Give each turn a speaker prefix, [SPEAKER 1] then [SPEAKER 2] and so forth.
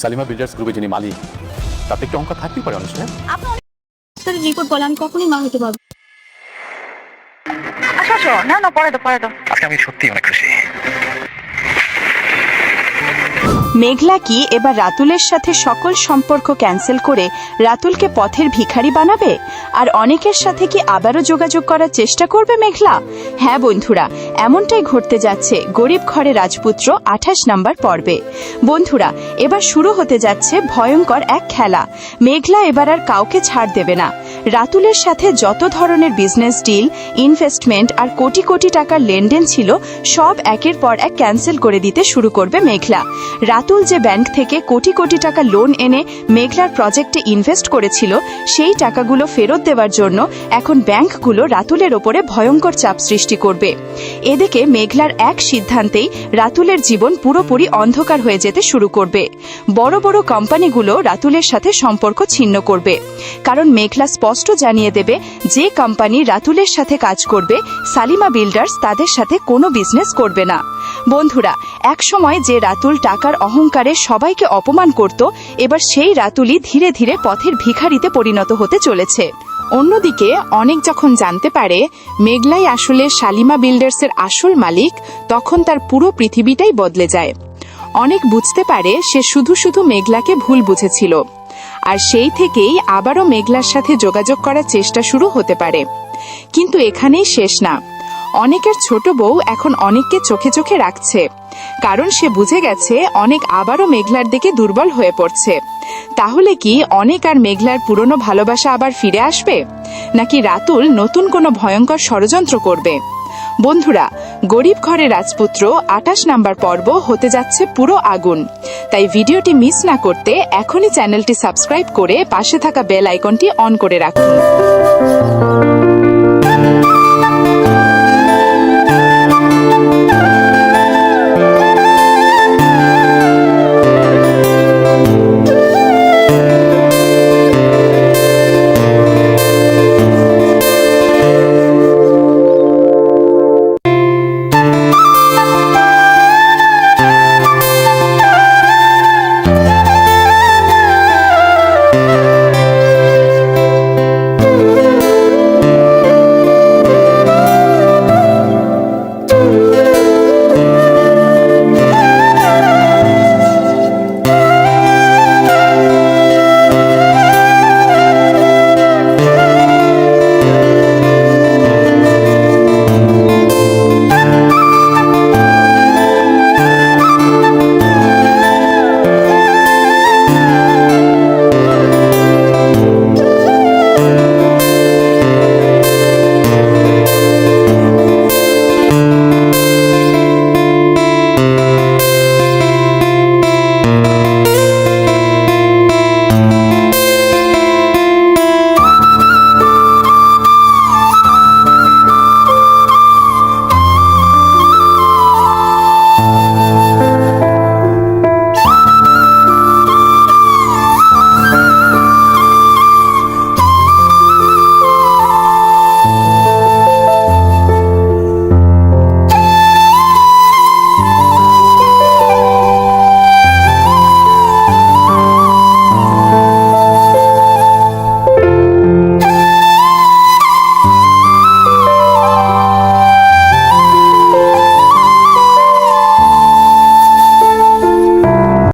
[SPEAKER 1] Salima builders গ্রুপে যিনি মালিক তাতে একটু অঙ্ক থাকতেই পারে অনুষ্কা।
[SPEAKER 2] আপনি অনেক রিপোর্ট বলে আমি কখনোই মা হতে পারবো
[SPEAKER 3] আসো না পরে দাও
[SPEAKER 4] আজকে আমি সত্যি অনেক খুশি।
[SPEAKER 5] মেঘলা কি এবার রাতুলের সাথে সকল সম্পর্ক ক্যান্সেল করে রাতুলকে পথের ভিখারি বানাবে? আর অনেকের সাথে কি আবারও যোগাযোগ করার চেষ্টা করবে মেঘলা? হ্যাঁ বন্ধুরা, এমনটাই ঘটতে যাচ্ছে গরিব ঘরে রাজপুত্র 28 নম্বর পর্বে। বন্ধুরা, এবার শুরু হতে যাচ্ছে ভয়ঙ্কর এক খেলা। মেঘলা এবার আর কাউকে ছাড় দেবে না। রাতুলের সাথে যত ধরনের বিজনেস ডিল, ইনভেস্টমেন্ট আর কোটি কোটি টাকার লেনদেন ছিল সব একের পর এক ক্যান্সেল করে দিতে শুরু করবে মেঘলা। রাতুল যে ব্যাংক থেকে কোটি কোটি টাকা লোন এনে মেঘলার প্রজেক্টে ইনভেস্ট করেছিল সেই টাকাগুলো ফেরত দেওয়ার জন্য এখন ব্যাংকগুলো রাতুলের ওপরে ভয়ঙ্কর চাপ সৃষ্টি করবে। এদিকে মেঘলার এক সিদ্ধান্তেই রাতুলের জীবন পুরোপুরি অন্ধকার হয়ে যেতে শুরু করবে। বড় বড় কোম্পানিগুলো রাতুলের সাথে সম্পর্ক ছিন্ন করবে, কারণ মেঘলা স্পষ্ট জানিয়ে দেবে যে কোম্পানি রাতুলের সাথে কাজ করবে সালিমা বিল্ডার্স তাদের সাথে কোনো বিজনেস করবে না। বন্ধুরা, একসময় যে রাতুল টাকার অহংকারে সবাইকে অপমান করত, এবার সেই রাতুলই ধীরে ধীরে পথের ভিখারিতে পরিণত হতে চলেছে। অন্যদিকে অনেক যখন জানতে পারে মেঘলাই আসলে সালিমা বিল্ডার্সের আসল মালিক, তখন তার পুরো পৃথিবীটাই বদলে যায়। অনেক বুঝতে পারে সে শুধু শুধু মেঘলাকে ভুল বুঝেছিল, আর সেই থেকেই আবারও মেঘলার সাথে যোগাযোগ করার চেষ্টা শুরু হতে পারে। কিন্তু এখানেই শেষ না। অনেকের ছোট বউ এখন অনেককে চোখে চোখে রাখছে, কারণ সে বুঝে গেছে অনেক আবারও মেঘলার দিকে দুর্বল হয়ে পড়ছে। তাহলে কি অনেক আর মেঘলার পুরনো ভালোবাসা আবার ফিরে আসবে, নাকি রাতুল নতুন কোনো ভয়ঙ্কর ষড়যন্ত্র করবে? বন্ধুরা, গরিব ঘরে রাজপুত্র 28 নাম্বার পর্ব হতে যাচ্ছে পুরো আগুন। তাই ভিডিওটি মিস না করতে এখনই চ্যানেলটি সাবস্ক্রাইব করে পাশে থাকা বেল আইকনটি অন করে রাখুন।